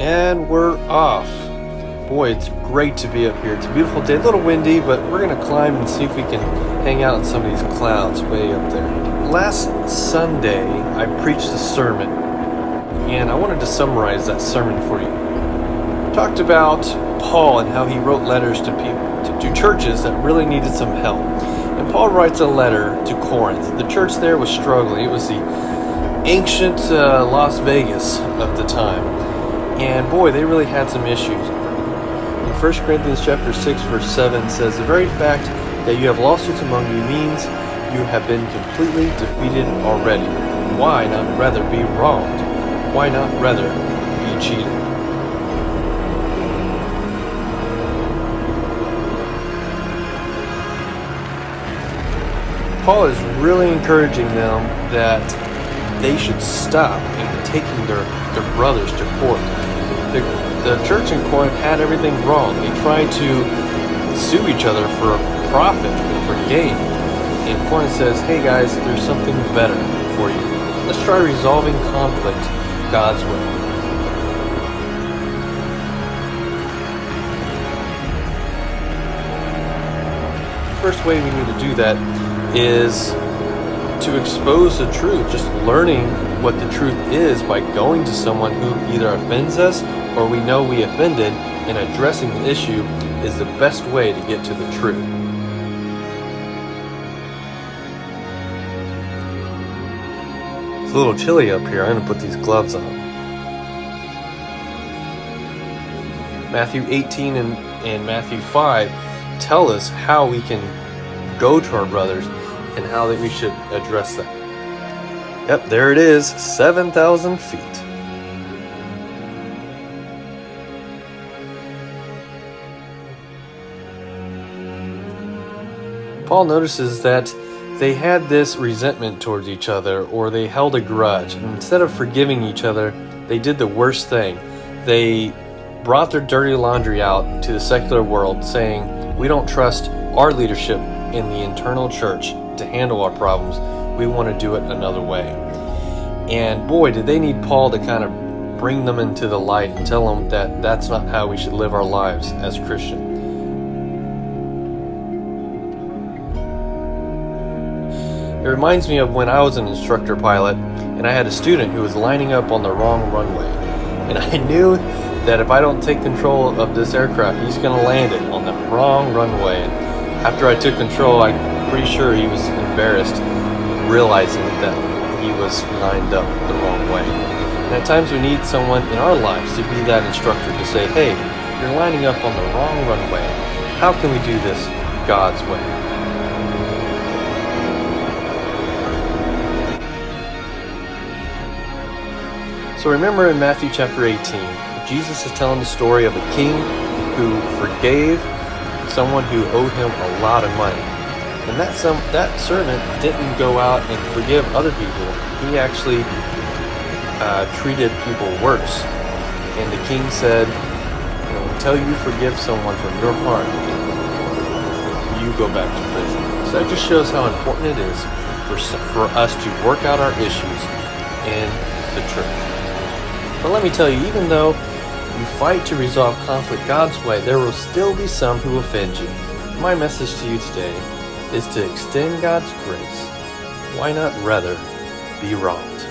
And we're off. Boy, it's great to be up here. It's a beautiful day, a little windy, but we're going to climb and see if we can hang out in some of these clouds way up there. Last Sunday, I preached a sermon, and I wanted to summarize that sermon for you. Talked about Paul and how he wrote letters to people, to churches that really needed some help. And Paul writes a letter to Corinth. The church there was struggling. It was the ancient Las Vegas of the time. And boy, they really had some issues. In 1 Corinthians chapter 6, verse 7 says, "The very fact that you have lawsuits among you means you have been completely defeated already. Why not rather be wronged? Why not rather be cheated?" Paul is really encouraging them that they should stop in taking their brothers to court. The church in Corinth had everything wrong. They tried to sue each other for profit and for gain. And Corinth says, hey guys, there's something better for you. Let's try resolving conflict God's way. The first way we need to do that is to expose the truth, just learning what the truth is by going to someone who either offends us or we know we offended, and addressing the issue is the best way to get to the truth. It's a little chilly up here. I'm going to put these gloves on. Matthew 18 and Matthew 5 tell us how we can go to our brothers and how that we should address that. Yep, there it is, 7,000 feet. Paul notices that they had this resentment towards each other, or they held a grudge. And instead of forgiving each other, they did the worst thing. They brought their dirty laundry out to the secular world, saying, we don't trust our leadership in the internal church to handle our problems. We want to do it another way. And boy, did they need Paul to kind of bring them into the light and tell them that that's not how we should live our lives as Christians. It reminds me of when I was an instructor pilot and I had a student who was lining up on the wrong runway. And I knew that if I don't take control of this aircraft, he's going to land it on the wrong runway. And after I took control, I'm pretty sure he was embarrassed, realizing that he was lined up the wrong way. And at times we need someone in our lives to be that instructor, to say, hey, you're lining up on the wrong runway. How can we do this God's way? So remember in Matthew chapter 18, Jesus is telling the story of a king who forgave someone who owed him a lot of money. And that servant didn't go out and forgive other people. He actually treated people worse. And the king said, until you forgive someone from your heart, you go back to prison. So that just shows how important it is for us to work out our issues in the church. But let me tell you, even though you fight to resolve conflict God's way, there will still be some who offend you. My message to you today is to extend God's grace. Why not rather be wronged?